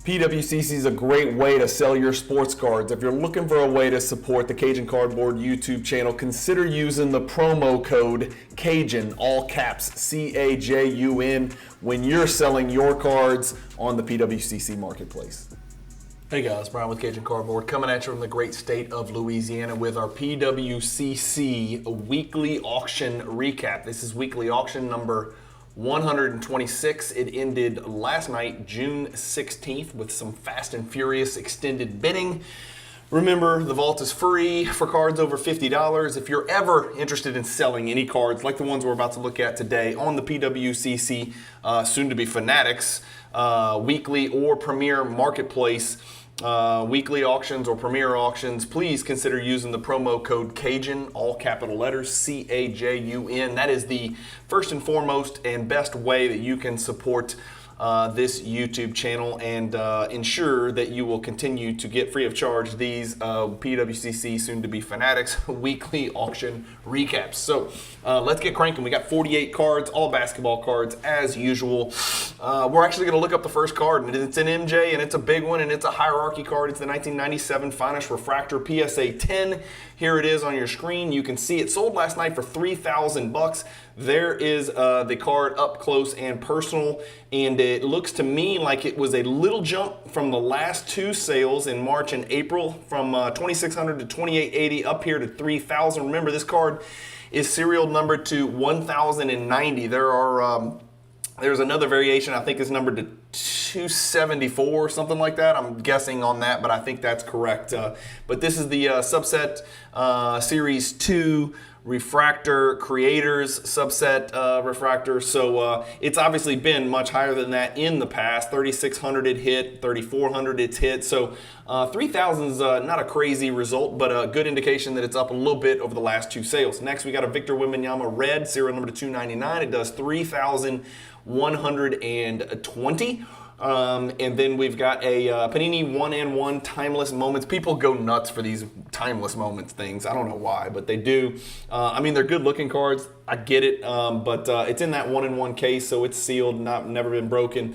PWCC is a great way to sell your sports cards. If you're looking for a way to support the Cajun Cardboard YouTube channel, consider using the promo code Cajun, all caps, C-A-J-U-N, when you're selling your cards on the PWCC marketplace. Hey guys, Brian with Cajun Cardboard coming at you from the great state of Louisiana with our PWCC weekly auction recap. This is weekly auction number 126. It ended last night, June 16th, with some fast and furious extended bidding. Remember, the vault is free for cards over $50. If you're ever interested in selling any cards like the ones we're about to look at today on the PWCC, soon to be Fanatics, weekly or premier marketplace, weekly auctions or premier auctions, please consider using the promo code Cajun, all capital letters, C-A-J-U-N. That is the first and foremost and best way that you can support this YouTube channel and ensure that you will continue to get free of charge these PWCC, soon to be Fanatics, weekly auction recaps. So let's get cranking. We got 48 cards, all basketball cards as usual. We're actually going to look up the first card, and it's an MJ, and it's a big one, and it's a hierarchy card. It's the 1997 Finest Refractor PSA 10. Here it is on your screen. You can see it sold last night for $3,000. There is the card up close and personal, and it looks to me like it was a little jump from the last two sales in March and April, from $2,600 to $2,880 up here to $3,000. Remember, this card is serial numbered to 1,090. There's another variation, I think is numbered to 274, something like that. I'm guessing on that, but I think that's correct. But this is the subset Series 2 refractor creators subset refractor. So it's obviously been much higher than that in the past. 3,600 it hit, 3,400 it's hit. So 3,000 is not a crazy result, but a good indication that it's up a little bit over the last two sales. Next, we got a Victor Wembanyama red, serial number to 299. It does 3,120. And then we've got a Panini 1-and-1 Timeless Moments. People go nuts for these Timeless Moments things. I don't know why, but they do. I mean, they're good-looking cards. I get it, but it's in that 1-in-1 case, so it's sealed, never been broken.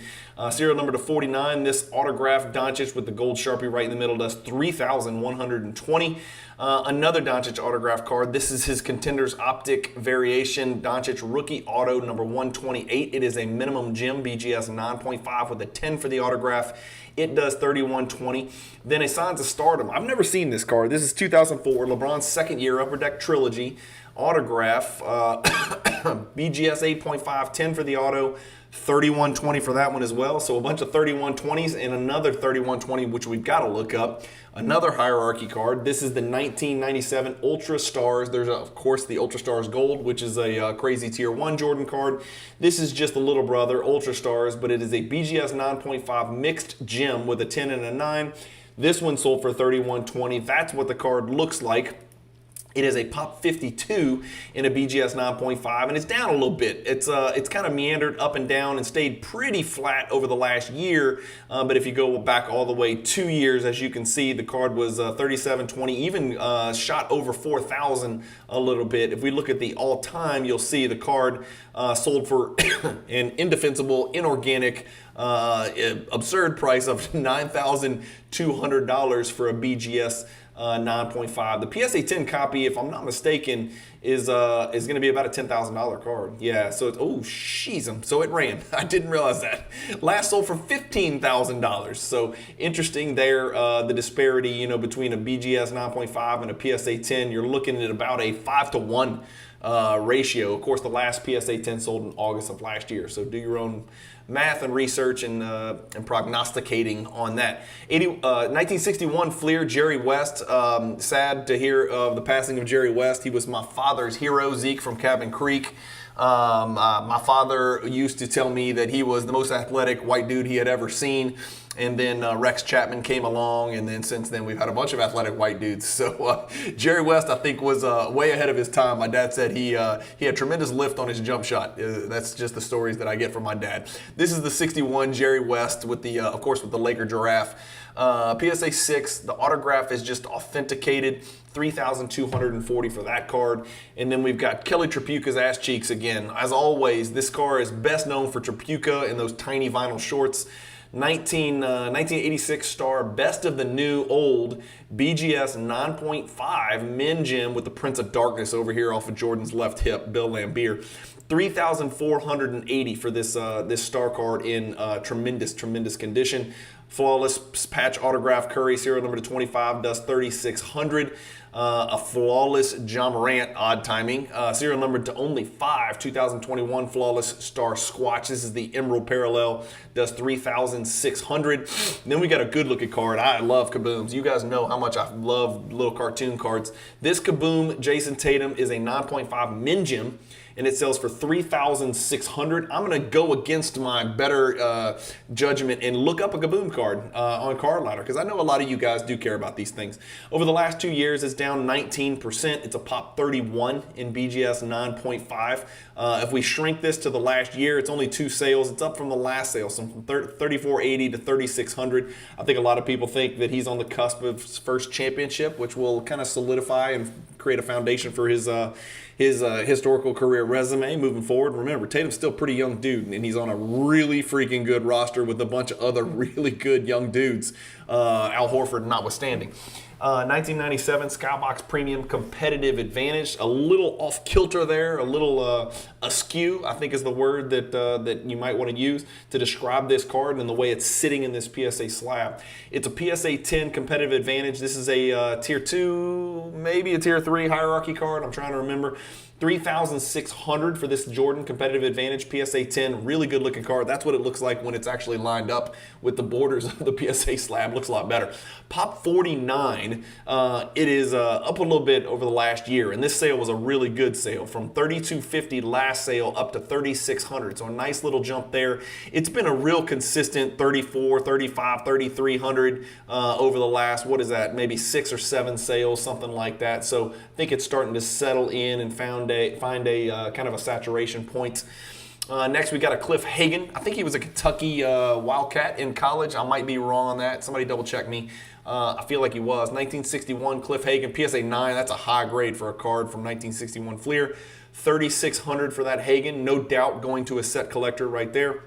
Serial number to 49. This autographed Doncic with the gold Sharpie right in the middle does 3,120. Another Doncic autograph card. This is his Contenders Optic Variation Doncic Rookie Auto number 128. It is a minimum gem BGS 9.5 with a 10 for the autograph. It does 3,120. Then a Signs of Stardom. I've never seen this card. This is 2004, LeBron's second year Upper Deck Trilogy autograph. BGS 8.5, 10 for the auto. 3,120 for that one as well. So a bunch of 3,120s and another 3,120, which we've got to look up. Another hierarchy card. This is the 1997 Ultra Stars. There's, of course, the Ultra Stars Gold, which is a crazy Tier 1 Jordan card. This is just the little brother, Ultra Stars, but it is a BGS 9.5 mixed gem with a 10 and a 9. This one sold for 3,120. That's what the card looks like. It is a Pop 52 in a BGS 9.5, and it's down a little bit. It's kind of meandered up and down and stayed pretty flat over the last year. But if you go back all the way 2 years, as you can see, the card was 3,720, even shot over 4,000 a little bit. If we look at the all-time, you'll see the card sold for an indefensible, inorganic, absurd price of $9,200 for a BGS 9.5. The PSA 10 copy, if I'm not mistaken, is going to be about a $10,000 card. Yeah, so it's, oh, jeez, so it ran. I didn't realize that. Last sold for $15,000. So interesting there, the disparity, between a BGS 9.5 and a PSA 10. You're looking at about a 5-to-1 ratio. Of course, the last PSA 10 sold in August of last year. So do your own math and research and prognosticating on that. 1961 Fleer, Jerry West. Sad to hear of the passing of Jerry West. He was my father's hero, Zeke from Cabin Creek. My father used to tell me that he was the most athletic white dude he had ever seen. And then Rex Chapman came along, and then since then we've had a bunch of athletic white dudes. So Jerry West, I think, was way ahead of his time. My dad said he had tremendous lift on his jump shot. That's just the stories that I get from my dad. This is the 61 Jerry West with the, of course, with the Laker giraffe. PSA 6, the autograph is just authenticated. 3,240 for that card. And then we've got Kelly Tripucka's ass cheeks again. As always, this car is best known for Tripucka and those tiny vinyl shorts. 1986 star, best of the new old BGS 9.5 Men Gym with the Prince of Darkness over here off of Jordan's left hip, Bill Lambier. 3,480 for this star card in tremendous condition. Flawless patch autograph Curry, serial number to 25, does 3,600. A flawless John Morant, odd timing, serial number to only 5, 2021 flawless star Squatch. This is the Emerald Parallel, does 3,600. Then we got a good looking card. I love Kabooms. You guys know how much I love little cartoon cards. This Kaboom Jason Tatum is a 9.5 Men Gym, and it sells for 3,600. I'm gonna go against my better judgment and look up a Kaboom card on Card Ladder, because I know a lot of you guys do care about these things. Over the last 2 years, it's down 19%. It's a pop 31 in BGS 9.5. If we shrink this to the last year, it's only 2 sales. It's up from the last sale, so from 3,480 to 3,600. I think a lot of people think that he's on the cusp of his first championship, which will kind of solidify and create a foundation for his historical career resume moving forward. Remember, Tatum's still a pretty young dude, and he's on a really freaking good roster with a bunch of other really good young dudes, Al Horford notwithstanding. 1997 Skybox Premium Competitive Advantage, a little off kilter there, a little askew, I think is the word that you might want to use to describe this card and the way it's sitting in this PSA slab. It's a PSA 10 Competitive Advantage. This is a Tier 2, maybe a Tier 3 hierarchy card. I'm trying to remember. 3,600 for this Jordan Competitive Advantage PSA 10. Really good looking card. That's what it looks like when it's actually lined up with the borders of the PSA slab. Looks a lot better. Pop 49, it is up a little bit over the last year, and this sale was a really good sale. From 3,250 last sale up to 3,600, so a nice little jump there. It's been a real consistent 34, 35, 3,300 over the last, what is that, maybe 6 or 7 sales, something like that. So I think it's starting to settle in and find a kind of a saturation point. Next, we got a Cliff Hagan. I think he was a Kentucky Wildcat in college. I might be wrong on that. Somebody double check me. I feel like he was. 1961 Cliff Hagan, PSA 9. That's a high grade for a card from 1961 Fleer. 3,600 for that Hagan. No doubt going to a set collector right there.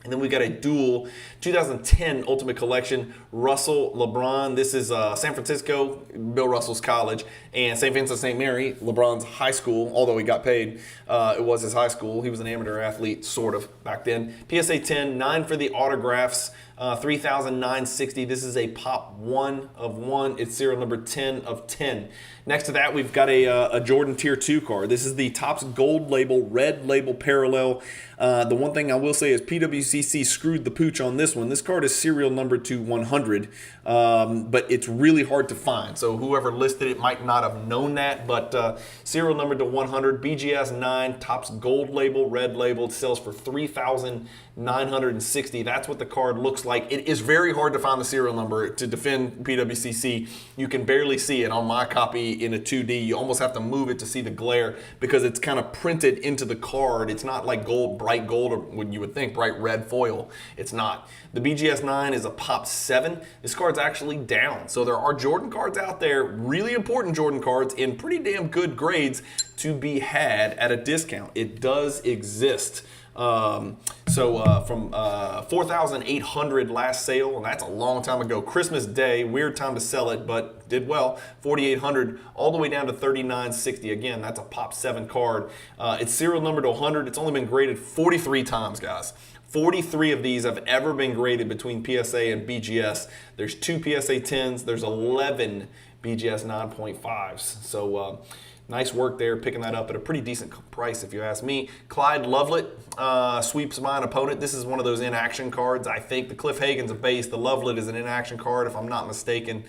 And then we got a dual 2010 Ultimate Collection Russell LeBron. This is San Francisco, Bill Russell's college, and St. Vincent St. Mary, LeBron's high school, although he got paid. It was his high school. He was an amateur athlete, sort of, back then. PSA 10, 9 for the autographs, 3,960. This is a pop 1 of 1. It's serial number 10 of 10. Next to that, we've got a Jordan Tier 2 card. This is the Topps Gold Label, Red Label Parallel. The one thing I will say is PWCC screwed the pooch on this one. This card is serial number to 100, but it's really hard to find. So whoever listed it might not have known that, but serial number to 100, BGS 9, Topps Gold Label, Red Label. It sells for 3,960. That's what the card looks like. It is very hard to find the serial number to defend PWCC. You can barely see it on my copy in a 2D. You almost have to move it to see the glare because it's kind of printed into the card. It's not like gold, bright gold, or what you would think, bright red foil. It's not. The BGS 9 is a pop 7. This card's actually down. So there are Jordan cards out there, really important Jordan cards in pretty damn good grades to be had at a discount. It does exist. From 4,800 last sale, and that's a long time ago. Christmas Day, weird time to sell it, but did well. 4,800 all the way down to 3,960. Again, that's a pop 7 card. It's serial number to 100. It's only been graded 43 times, guys. 43 of these have ever been graded between PSA and BGS. There's 2 PSA 10s. There's 11 BGS 9.5s. So nice work there, picking that up at a pretty decent price, if you ask me. Clyde Lovelet sweeps by an opponent. This is one of those in-action cards. I think the Cliff Hagan's a base. The Lovelet is an in-action card, if I'm not mistaken.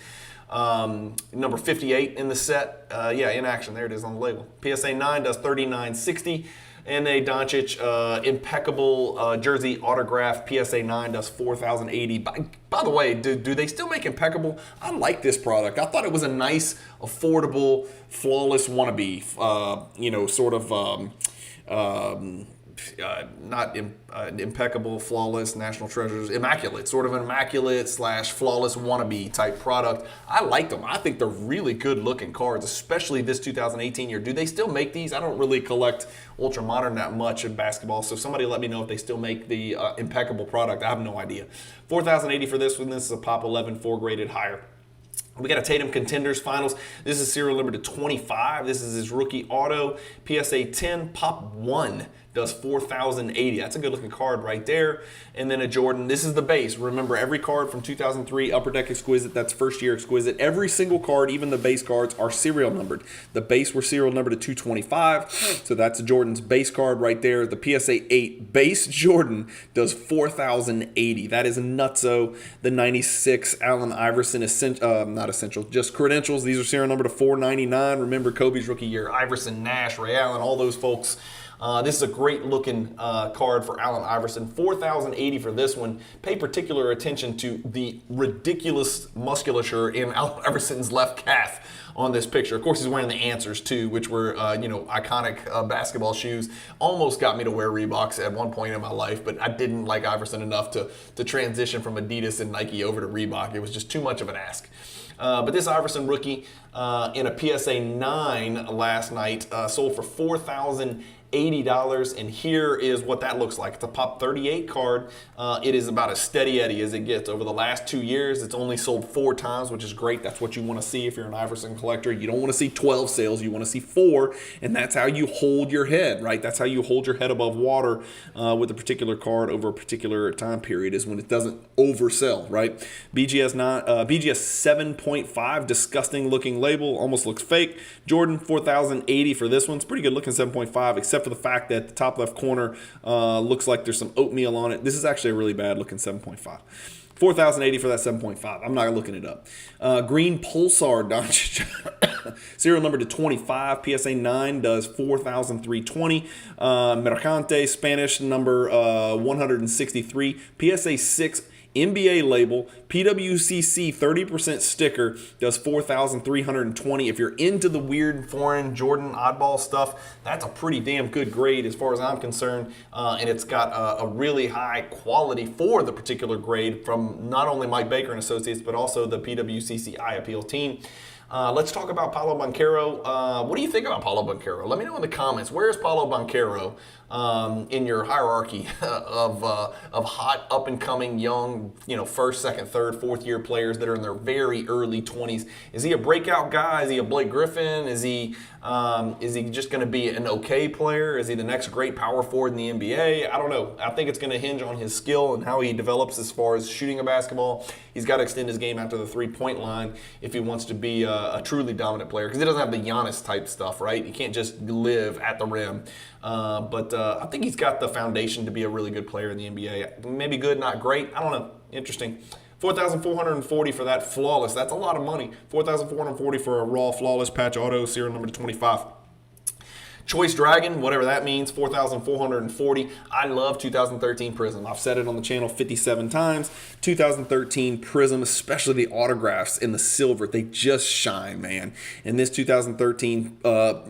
Number 58 in the set. Yeah, in action. There it is on the label. PSA 9 does 3,960. And a Doncic impeccable jersey autograph. PSA 9 does 4,080. By the way, do they still make impeccable? I like this product. I thought it was a nice, affordable, flawless wannabe. not impeccable, flawless, national treasures, immaculate, sort of an immaculate / flawless wannabe type product. I like them. I think they're really good looking cards, especially this 2018 year. Do they still make these? I don't really collect ultra modern that much in basketball, so somebody let me know if they still make the impeccable product. I have no idea. 4,080 for this one. This is a Pop 11, 4 graded higher. We got a Tatum Contenders Finals. This is serial number to 25. This is his rookie auto. PSA 10, Pop 1 does 4,080. That's a good looking card right there. And then a Jordan. This is the base. Remember, every card from 2003, Upper Deck Exquisite, that's first year Exquisite. Every single card, even the base cards, are serial numbered. The base were serial numbered to 225. So that's Jordan's base card right there. The PSA 8 base Jordan does 4,080. That is nutso. The 96 Allen Iverson not essential, just credentials. These are serial number to 499. Remember Kobe's rookie year, Iverson, Nash, Ray Allen, all those folks. This is a great looking card for Allen Iverson. 4,080 for this one. Pay particular attention to the ridiculous musculature in Allen Iverson's left calf on this picture. Of course, he's wearing the Answers too, which were iconic basketball shoes. Almost got me to wear Reeboks at one point in my life, but I didn't like Iverson enough to transition from Adidas and Nike over to Reebok. It was just too much of an ask. But this Iverson rookie in a PSA 9 last night sold for $4,080, and here is what that looks like. It's a Pop 38 card. It is about as steady Eddie as it gets. Over the last 2 years, it's only sold 4 times, which is great. That's what you want to see if you're an Iverson collector. You don't want to see 12 sales. You want to see 4, and that's how you hold your head, right? That's how you hold your head above water with a particular card over a particular time period, is when it doesn't oversell, right? BGS 7.5, disgusting looking label, almost looks fake. Jordan, 4,080 for this one. It's pretty good looking 7.5, except for the fact that the top left corner looks like there's some oatmeal on it. This is actually a really bad looking 7.5. 4,080 for that 7.5. I'm not looking it up. Green Pulsar Doncic. Serial number to 25. PSA 9 does 4,320. Mercante Spanish number 163. PSA 6 NBA label, PWCC 30% sticker does 4,320. If you're into the weird foreign Jordan oddball stuff, that's a pretty damn good grade as far as I'm concerned. And it's got a really high quality for the particular grade from not only Mike Baker and Associates, but also the PWCC Eye Appeal team. Let's talk about Paolo Banchero. What do you think about Paolo Banchero? Let me know in the comments. Where is Paolo Banchero in your hierarchy of hot, up-and-coming, young, first, second, third, fourth year players that are in their very early 20s? Is he a breakout guy? Is he a Blake Griffin? Is he just going to be an okay player? Is he the next great power forward in the NBA? I don't know. I think it's going to hinge on his skill and how he develops as far as shooting a basketball. He's got to extend his game after the three-point line if he wants to be a truly dominant player, because he doesn't have the Giannis type stuff, right? He can't just live at the rim. But I think he's got the foundation to be a really good player in the NBA. Maybe good, not great. I don't know. Interesting. 4,440 for that flawless. That's a lot of money. 4,440 for a raw flawless patch auto, serial number to 25. Choice Dragon, whatever that means, 4,440. I love 2013 Prism. I've said it on the channel 57 times. 2013 Prism, especially the autographs in the silver, they just shine, man. And this 2013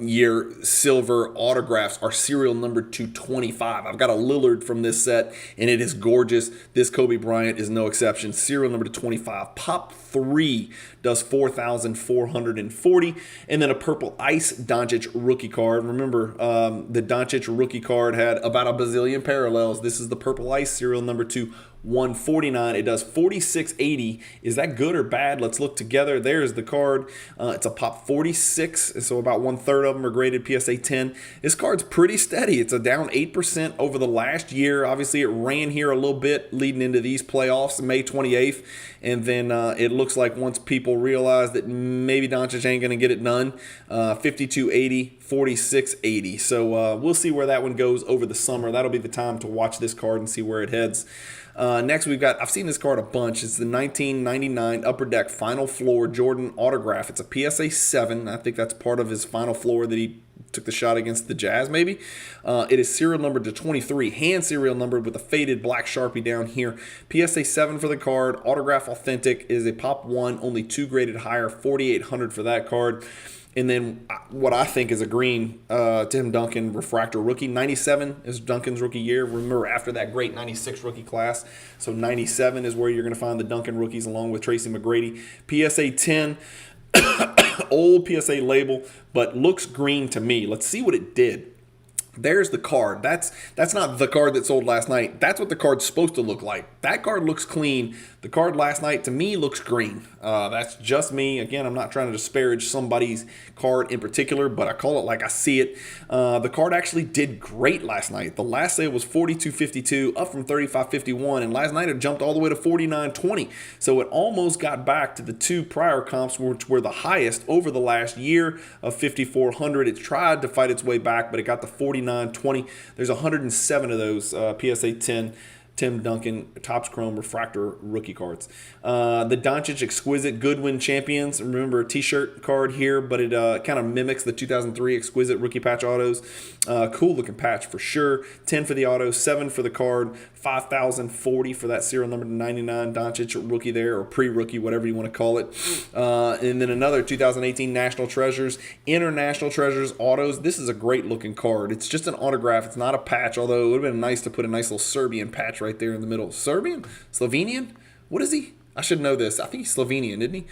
year silver autographs are serial numbered to 25. I've got a Lillard from this set, and it is gorgeous. This Kobe Bryant is no exception. Serial number to 25. Pop 3 does 4,440. And then a Purple Ice Doncic rookie card. Remember, the Doncic rookie card had about a bazillion parallels. This is the Purple Ice, serial number to 149. It does 4,680. Is that good or bad? Let's look together. There's the card. It's a Pop 46, so about 1/3 of them are graded PSA 10. This card's pretty steady. It's a down 8% over the last year. Obviously, it ran here a little bit leading into these playoffs, May 28th, and then it looks like once people realize that maybe Doncic ain't going to get it done, 5280, 4680. So we'll see where that one goes over the summer. That'll be the time to watch this card and see where it heads. Next, I've seen this card a bunch. It's the 1999 Upper Deck Final Floor Jordan autograph. It's a PSA 7. I think that's part of his Final Floor that he took the shot against the Jazz, maybe. It is serial numbered to 23, hand serial numbered with a faded black Sharpie down here. PSA 7 for the card, autograph authentic, is a pop 1, only 2 graded higher, 4,800 for that card. And then what I think is a green Tim Duncan refractor rookie. 97 is Duncan's rookie year. Remember, after that great 96 rookie class. So 97 is where you're going to find the Duncan rookies along with Tracy McGrady. PSA 10, old PSA label, but looks green to me. Let's see what it did. There's the card. That's not the card that sold last night. That's what the card's supposed to look like. That card looks clean. The card last night, to me, looks green. That's just me. Again, I'm not trying to disparage somebody's card in particular, but I call it like I see it. The card actually did great last night. The last sale was $42.52, up from $35.51, and last night it jumped all the way to $49.20. So it almost got back to the 2 prior comps, which were the highest over the last year of $5,400. It tried to fight its way back, but it got to $49.20. There's 107 of those PSA 10 Tim Duncan Topps Chrome Refractor rookie cards. The Doncic Exquisite Goodwin Champions. Remember, a t-shirt card here, but it kind of mimics the 2003 Exquisite rookie patch autos. Cool looking patch for sure. 10 for the auto, 7 for the card, 5,040 for that serial number 99 Doncic rookie there, or pre-rookie, whatever you want to call it. And then another 2018 National Treasures, International Treasures autos. This is a great looking card. It's just an autograph. It's not a patch, although it would have been nice to put a nice little Serbian patch right there in the middle. Serbian? Slovenian? What is he? I should know this. I think he's Slovenian, isn't he?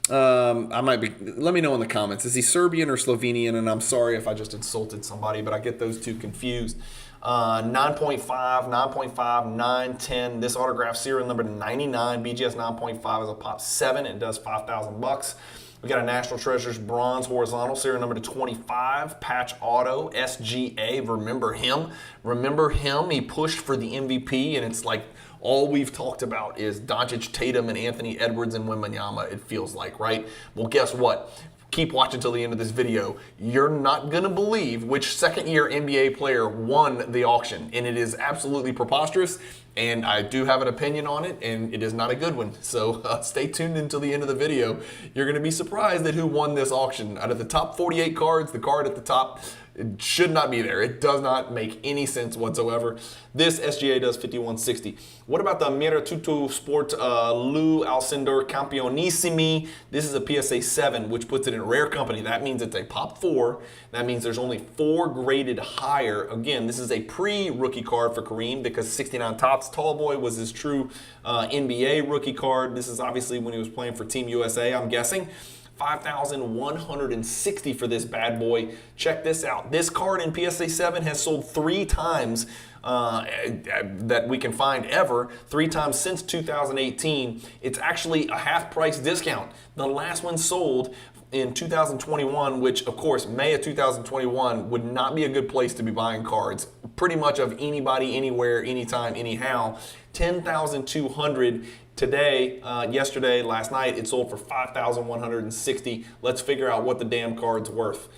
I might be. Let me know in the comments. Is he Serbian or Slovenian? And I'm sorry if I just insulted somebody, but I get those two confused. 9.5, 9.5, 9, 10. This autograph serial number 99. BGS 9.5 is a pop 7. It does $5,000. We got a National Treasures bronze horizontal serial number to 25, patch auto, SGA. Remember him? Remember him? He pushed for the MVP, and it's like all we've talked about is Doncic, Tatum, and Anthony Edwards and Wembanyama, it feels like, right? Well, guess what? Keep watching till the end of this video. You're not going to believe which second-year NBA player won the auction, and it is absolutely preposterous, and I do have an opinion on it, and it is not a good one. So stay tuned until the end of the video. You're going to be surprised at who won this auction. Out of the top 48 cards, the card at the top, it should not be there. It does not make any sense whatsoever. This SGA does $51.60. What about the Miratutu Sport Lou Alcindor Campionissimi? This is a PSA 7, which puts it in rare company. That means it's a pop 4. That means there's only 4 graded higher. Again, this is a pre-rookie card for Kareem because 69 Topps Tallboy was his true NBA rookie card. This is obviously when he was playing for Team USA, I'm guessing. 5,160 for this bad boy. Check this out. This card in PSA 7 has sold 3 times that we can find ever, 3 times since 2018. It's actually a half price discount. The last one sold in 2021, which of course May of 2021 would not be a good place to be buying cards pretty much of anybody, anywhere, anytime, anyhow. 10,200 today, yesterday, last night. It sold for 5,160. Let's figure out what the damn card's worth.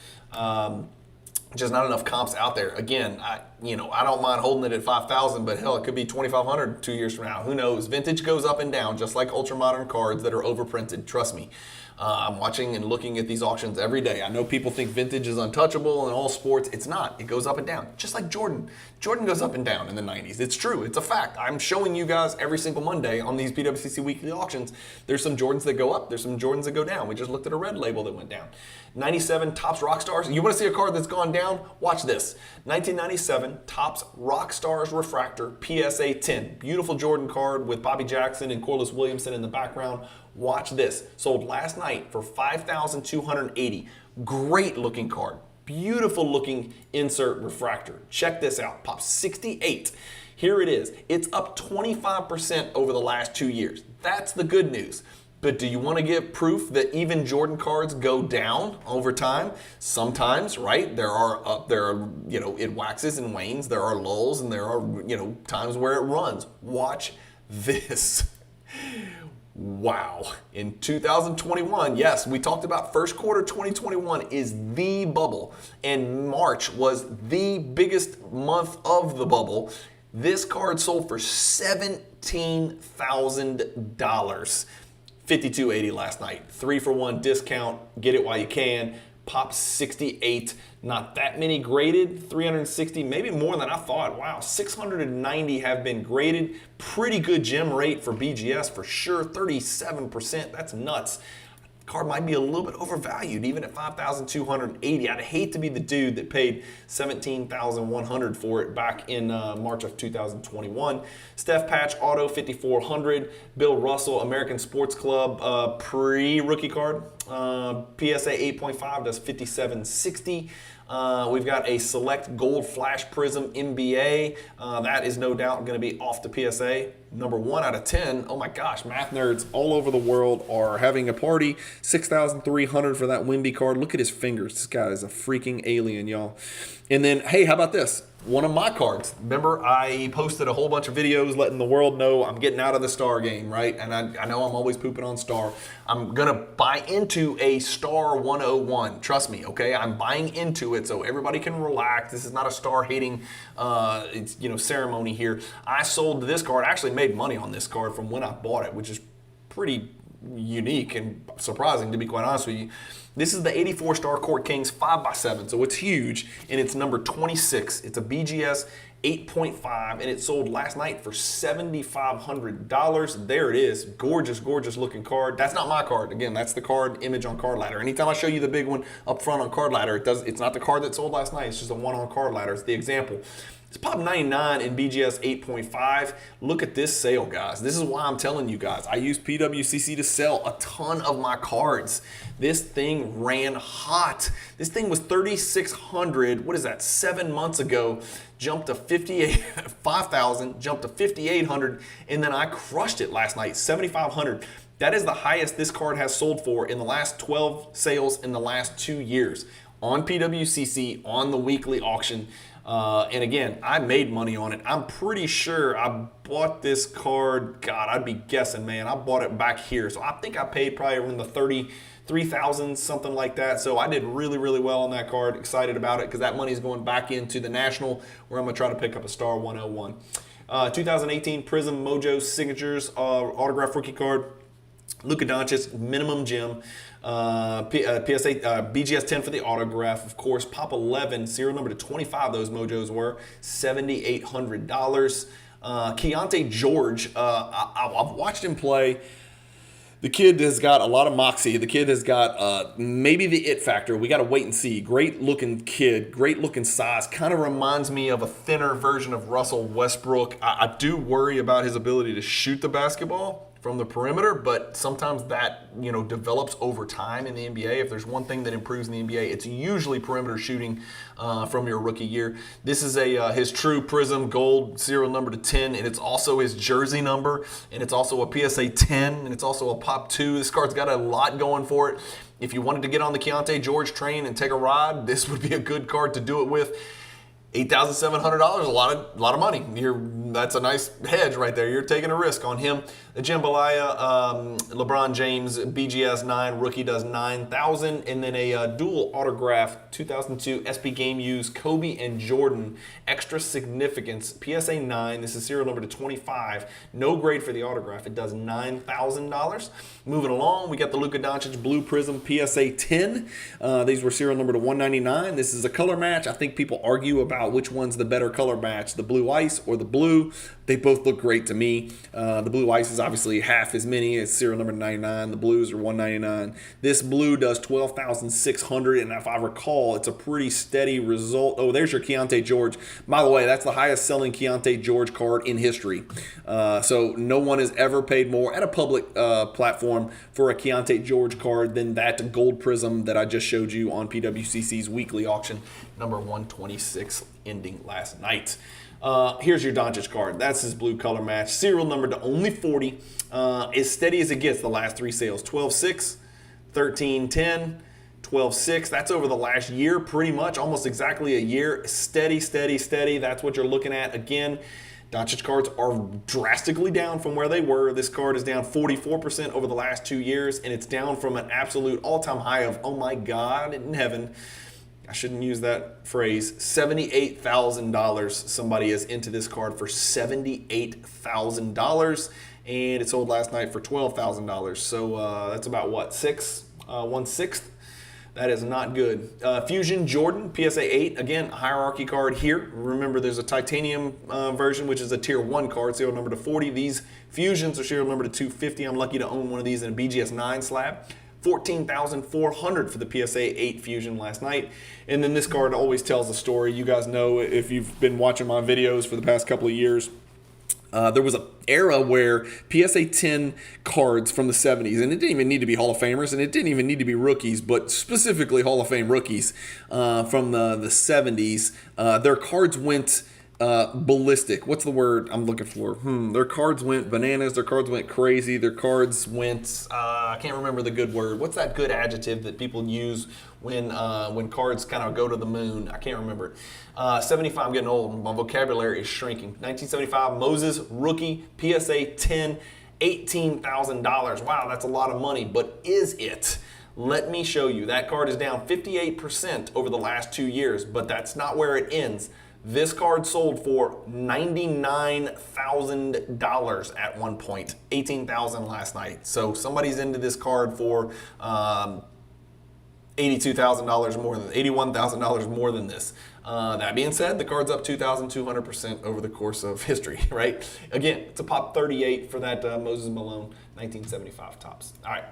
Just not enough comps out there. Again, I don't mind holding it at 5,000, but hell, it could be 2,500 2 years from now. Who knows? Vintage goes up and down, just like ultra modern cards that are overprinted. Trust me. I'm watching and looking at these auctions every day. I know people think vintage is untouchable in all sports. It's not. It goes up and down, just like Jordan. Jordan goes up and down in the 90s. It's true. It's a fact. I'm showing you guys every single Monday on these PWCC weekly auctions. There's some Jordans that go up. There's some Jordans that go down. We just looked at a red label that went down. 97 Topps Rockstars. You want to see a card that's gone down? Watch this. 1997 Topps Rockstars Refractor PSA 10. Beautiful Jordan card with Bobby Jackson and Corliss Williamson in the background. Watch this. Sold last night for $5,280. Great looking card. Beautiful looking insert refractor. Check this out. Pop 68. Here it is. It's up 25% over the last 2 years. That's the good news. But do you want to give proof that even Jordan cards go down over time? Sometimes, right? There are it waxes and wanes. There are lulls and there are, times where it runs. Watch this. Wow. In 2021, yes, we talked about first quarter 2021 is the bubble, and March was the biggest month of the bubble. This card sold for $17,000. $52.80 last night. 3-for-1 discount. Get it while you can. Pop 68, not that many graded, 360, maybe more than I thought. Wow, 690 have been graded. Pretty good gem rate for BGS for sure, 37%, that's nuts. Card might be a little bit overvalued, even at $5,280. I'd hate to be the dude that paid $17,100 for it back in March of 2021. Steph Patch Auto 5400, Bill Russell American Sports Club pre-rookie card. PSA 8.5 does 5760. We've got a select gold flash prism NBA. That is no doubt going to be off the PSA. Number 1 out of 10. Oh my gosh, math nerds all over the world are having a party. 6,300 for that Wimby card. Look at his fingers. This guy is a freaking alien, y'all. And then, hey, how about this? One of my cards. Remember, I posted a whole bunch of videos letting the world know I'm getting out of the Star game, right? And I know I'm always pooping on Star. I'm going to buy into a Star 101. Trust me, okay? I'm buying into it so everybody can relax. This is not a Star hating ceremony here. I sold this card. I actually made money on this card from when I bought it, which is pretty unique and surprising, to be quite honest with you. This is the 84 Star Court Kings 5x7, so it's huge, and it's number 26. It's a BGS 8.5, and it sold last night for $7,500. There it is. Gorgeous, gorgeous looking card. That's not my card. Again, that's the card image on Card Ladder. Anytime I show you the big one up front on Card Ladder, it's not the card that sold last night. It's just the one on Card Ladder. It's the example. It's Pop 99 in BGS 8.5. Look at this sale, guys. This is why I'm telling you guys. I use PWCC to sell a ton of my cards. This thing ran hot. This thing was 3,600. What is that? 7 months ago. Jumped to 5,000. Jumped to 5,800, and then I crushed it last night. 7,500. That is the highest this card has sold for in the last 12 sales in the last 2 years on PWCC on the weekly auction. And again, I made money on it. I'm pretty sure I bought this card, God, I'd be guessing, man. I bought it back here. So I think I paid probably in the 33,000, something like that. So I did really, really well on that card. Excited about it because that money is going back into the National, where I'm going to try to pick up a Star 101. 2018 Prism Mojo Signatures autograph rookie card. Luka Doncic, minimum gem. PSA, BGS 10 for the autograph, of course. Pop 11, serial number to 25, those Mojos were $7,800. Keontae George, I've watched him play. The kid has got a lot of moxie. The kid has got maybe the it factor. We got to wait and see. Great looking kid, great looking size. Kind of reminds me of a thinner version of Russell Westbrook. I do worry about his ability to shoot the basketball from the perimeter, but sometimes that develops over time in the NBA. If there's one thing that improves in the NBA, it's usually perimeter shooting from your rookie year. This is his true Prism Gold serial number to 10, and it's also his jersey number, and it's also a PSA 10, and it's also a Pop 2. This card's got a lot going for it. If you wanted to get on the Keontae George train and take a ride, this would be a good card to do it with. $8,700, a lot of money. That's a nice hedge right there. You're taking a risk on him. The Jambalaya, LeBron James, BGS 9, rookie does $9,000, and then a dual autograph 2002 SP Game Use Kobe and Jordan, extra significance, PSA 9. This is serial number to 25. No grade for the autograph. It does $9,000. Moving along, we got the Luka Doncic Blue Prism PSA 10. These were serial number to 199. This is a color match. I think people argue about which one's the better color match, the blue ice or the blue. They both look great to me. The blue ice is obviously half as many. It's serial number 99. The blues are 199. This blue does 12,600, and if I recall, it's a pretty steady result. Oh, there's your Keontae George. By the way, that's the highest selling Keontae George card in history. So no one has ever paid more at a public platform for a Keontae George card than that gold prism that I just showed you on PWCC's weekly auction, number 126, ending last night. Here's your Doncic card. That's his blue color match. Serial number to only 40. As steady as it gets the last 3 sales. 12.6, 13.10, 12.6. That's over the last year pretty much. Almost exactly a year. Steady, steady, steady. That's what you're looking at. Again, Doncic cards are drastically down from where they were. This card is down 44% over the last 2 years, and it's down from an absolute all-time high of, oh my God, in heaven. I shouldn't use that phrase. $78,000. Somebody is into this card for $78,000, and it sold last night for $12,000. So that's about what, 1/6 That is not good. Fusion Jordan, PSA 8. Again, hierarchy card here. Remember, there's a titanium version, which is a tier 1 card, serial number to 40. These Fusions are serial number to 250. I'm lucky to own one of these in a BGS 9 slab. 14,400 for the PSA 8 Fusion last night. And then this card always tells a story. You guys know, if you've been watching my videos for the past couple of years, there was an era where PSA 10 cards from the 70s, and it didn't even need to be Hall of Famers, and it didn't even need to be rookies, but specifically Hall of Fame rookies from the 70s, their cards went ballistic. What's the word I'm looking for? Their cards went bananas. Their cards went crazy. Their cards went, I can't remember the good word. What's that good adjective that people use when cards kind of go to the moon? I can't remember it. 75, I'm getting old. My vocabulary is shrinking. 1975, Moses, rookie, PSA 10, $18,000. Wow, that's a lot of money, but is it? Let me show you. That card is down 58% over the last 2 years, but that's not where it ends. This card sold for $99,000 at one point, $18,000 last night. So somebody's into this card for $82,000 more than $81,000 more than this. That being said, the card's up 2,200% over the course of history, right? Again, it's a pop 38 for that Moses Malone 1975 tops. All right.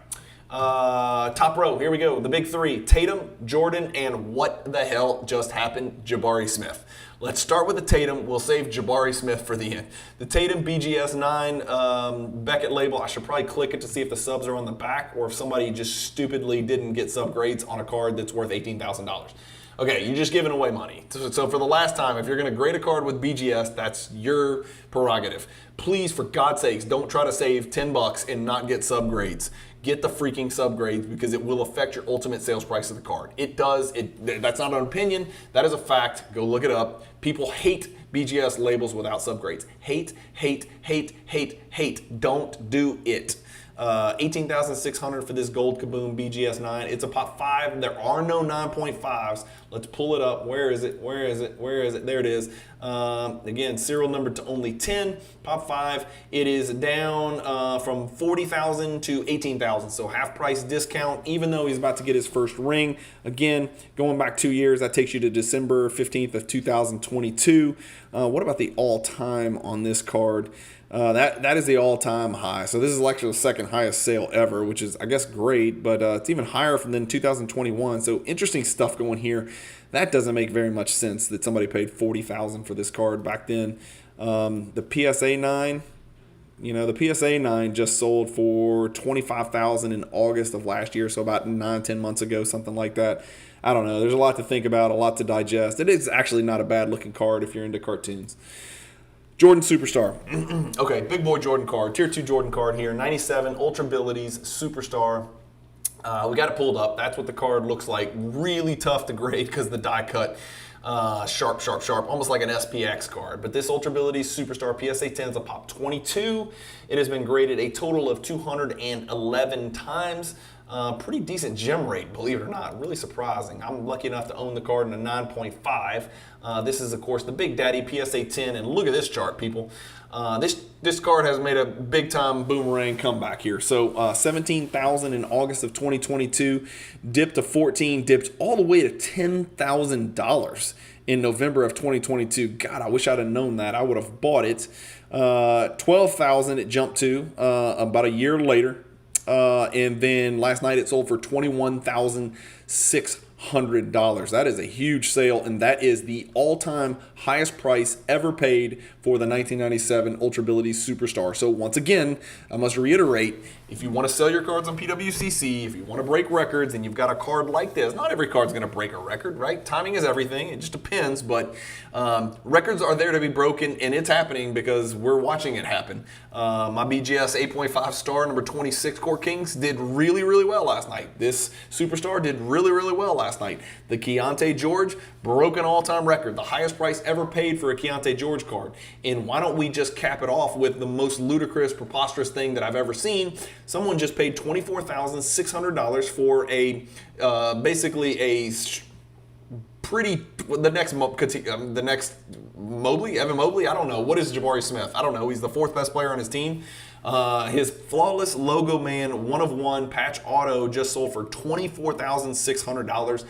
Top row, here we go. The big three, Tatum, Jordan, and what the hell just happened? Jabari Smith. Let's start with the Tatum. We'll save Jabari Smith for the end. The Tatum BGS 9 Beckett label, I should probably click it to see if the subs are on the back or if somebody just stupidly didn't get sub grades on a card that's worth $18,000. Okay, you're just giving away money. So for the last time, if you're going to grade a card with BGS, that's your prerogative. Please, for God's sakes, don't try to save $10 and not get subgrades. Get the freaking subgrades because it will affect your ultimate sales price of the card. It does. That's not an opinion. That is a fact. Go look it up. People hate BGS labels without subgrades. Hate, hate, hate, hate, hate. Don't do it. 18,600 for this gold Kaboom BGS 9. It's a pop 5. There are no 9.5s. Let's pull it up. Where is it? Where is it? Where is it? There it is. Again, serial number to only 10. Pop 5. It is down from 40,000 to 18,000. So half price discount, even though he's about to get his first ring. Again, going back 2 years, that takes you to December 15th of 2022. What about the all-time on this card? That is the all-time high. So this is actually the second highest sale ever, which is, I guess, great, but it's even higher than 2021. So interesting stuff going here. That doesn't make very much sense that somebody paid $40,000 for this card back then. The PSA 9, the PSA 9 just sold for $25,000 in August of last year, so about 9-10 months ago, something like that. I don't know. There's a lot to think about, a lot to digest. It is actually not a bad-looking card if you're into cartoons. Jordan Superstar. Okay, big boy Jordan card. Tier 2 Jordan card here. 97 Ultra Abilities Superstar. We got it pulled up. That's what the card looks like. Really tough to grade because the die cut. Sharp, sharp, sharp. Almost like an SPX card. But this Ultra Abilities Superstar PSA 10 is a pop 22. It has been graded a total of 211 times. Pretty decent gem rate, believe it or not. Really surprising. I'm lucky enough to own the card in a 9.5. This is, of course, the Big Daddy PSA 10, and look at this chart, people. This card has made a big-time boomerang comeback here. So 17,000 in August of 2022, dipped to 14, dipped all the way to $10,000 in November of 2022. God, I wish I'd have known that. I would have bought it. 12,000 it jumped to about a year later. And then last night it sold for $21,600. That is a huge sale, and that is the all-time highest price ever paid for the 1997 Ultra Ability Superstar. So once again, I must reiterate, if you want to sell your cards on PWCC, if you want to break records and you've got a card like this, not every card's going to break a record, right? Timing is everything. It just depends, but records are there to be broken, and it's happening because we're watching it happen. My BGS 8.5 star number 26 Core Kings did really, really well last night. This Superstar did really, really well last night. The Keontae George broke an all-time record, the highest price ever paid for a Keontae George card. And why don't we just cap it off with the most ludicrous, preposterous thing that I've ever seen? Someone just paid $24,600 for a basically a pretty the next Mobley, Evan Mobley. I don't know, what is Jabari Smith. I don't know. He's the fourth best player on his team. His Flawless Logo Man 1 of 1 patch auto just sold for $24,600.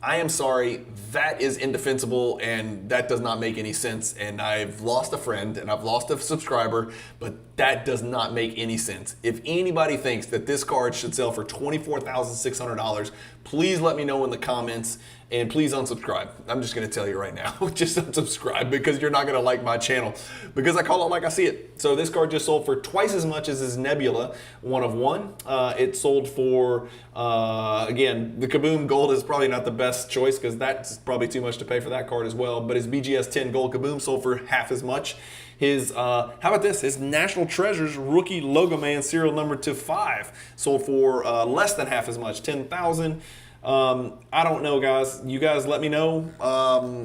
I am sorry, that is indefensible and that does not make any sense. And I've lost a friend and I've lost a subscriber, but that does not make any sense. If anybody thinks that this card should sell for $24,600, please let me know in the comments and please unsubscribe. I'm just gonna tell you right now, just unsubscribe because you're not gonna like my channel because I call it like I see it. So this card just sold for twice as much as his Nebula 1 of 1. It sold for, again, the Kaboom Gold is probably not the best choice because that's probably too much to pay for that card as well, but his BGS 10 Gold Kaboom sold for half as much. His, how about this? His National Treasures Rookie Logo Man serial number to 5 sold for less than half as much, $10,000. I don't know, guys. You guys let me know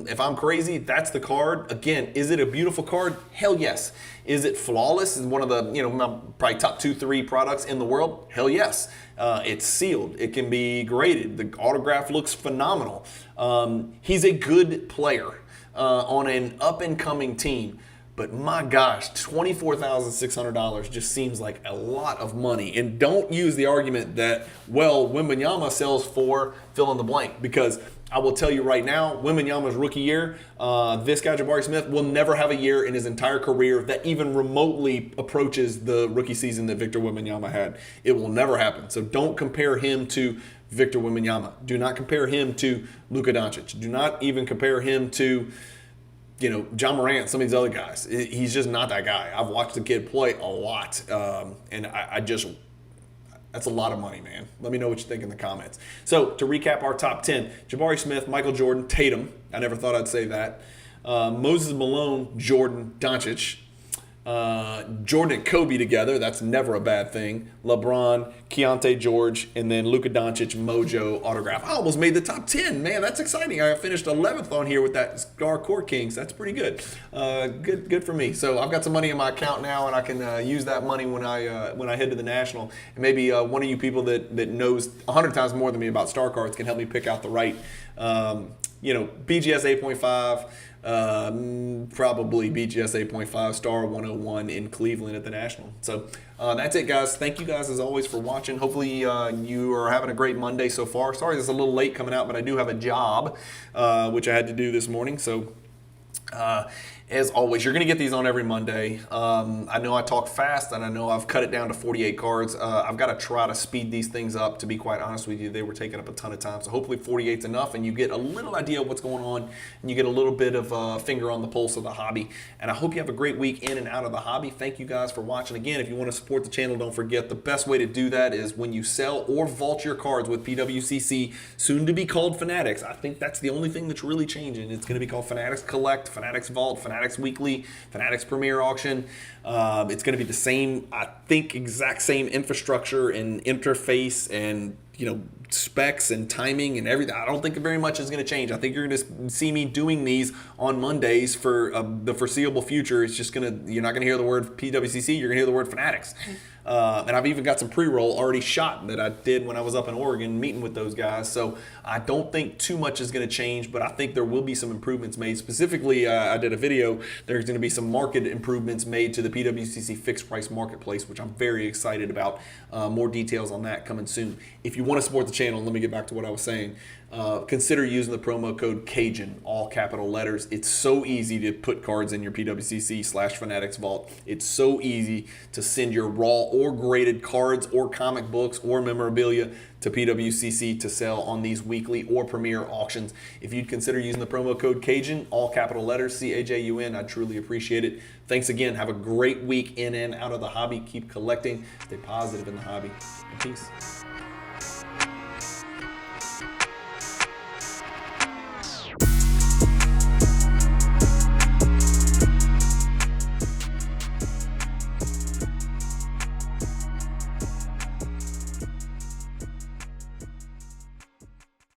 if I'm crazy. That's the card. Again, is it a beautiful card? Hell yes. Is it flawless? Is one of the probably top 2-3 products in the world? Hell yes. It's sealed. It can be graded. The autograph looks phenomenal. He's a good player on an up and coming team. But my gosh, $24,600 just seems like a lot of money. And don't use the argument that, well, Wembanyama sells for fill in the blank. Because I will tell you right now, Wembanyama's rookie year, this guy, Jabari Smith, will never have a year in his entire career that even remotely approaches the rookie season that Victor Wembanyama had. It will never happen. So don't compare him to Victor Wembanyama. Do not compare him to Luka Doncic. Do not even compare him to John Morant, some of these other guys. He's just not that guy. I've watched the kid play a lot, and I just, that's a lot of money, man. Let me know what you think in the comments. So to recap our top 10, Jabari Smith, Michael Jordan, Tatum. I never thought I'd say that. Moses Malone, Jordan, Doncic. Jordan and Kobe together, that's never a bad thing. LeBron, Keontae George, and then Luka Doncic, Mojo autograph. I almost made the top 10. Man, that's exciting. I finished 11th on here with that Scar Court Kings. That's pretty good. Good for me. So I've got some money in my account now, and I can use that money when I head to the National. And maybe one of you people that knows 100 times more than me about star cards can help me pick out the right, BGS 8.5. Probably BGS 8.5 star 101 in Cleveland at the National. So that's it, guys. Thank you guys as always for watching. Hopefully you are having a great Monday so far. Sorry it's a little late coming out, but I do have a job which I had to do this morning. So as always, you're going to get these on every Monday. I know I talk fast, and I know I've cut it down to 48 cards. I've got to try to speed these things up, to be quite honest with you. They were taking up a ton of time, so hopefully 48's enough, and you get a little idea of what's going on, and you get a little bit of a finger on the pulse of the hobby. And I hope you have a great week in and out of the hobby. Thank you guys for watching. Again, if you want to support the channel, don't forget the best way to do that is when you sell or vault your cards with PWCC, soon to be called Fanatics. I think that's the only thing that's really changing. It's going to be called Fanatics Collect, Fanatics Vault, Fanatics Weekly, Fanatics Premier Auction. It's going to be the same, I think, exact same infrastructure and interface and specs and timing and everything. I don't think very much is going to change. I think you're going to see me doing these on Mondays for the foreseeable future. It's just you're not going to hear the word PWCC. You're going to hear the word Fanatics. And I've even got some pre-roll already shot that I did when I was up in Oregon meeting with those guys. So I don't think too much is going to change, but I think there will be some improvements made. Specifically, I did a video. There's going to be some market improvements made to the PWCC fixed price marketplace, which I'm very excited about. More details on that coming soon. If you want to support the channel, let me get back to what I was saying. Consider using the promo code Cajun, all capital letters. It's so easy to put cards in your PWCC/Fanatics Vault. It's so easy to send your raw or graded cards or comic books or memorabilia to PWCC to sell on these weekly or premier auctions. If you'd consider using the promo code Cajun, all capital letters, CAJUN, I'd truly appreciate it. Thanks again. Have a great week in and out of the hobby. Keep collecting. Stay positive in the hobby. And peace.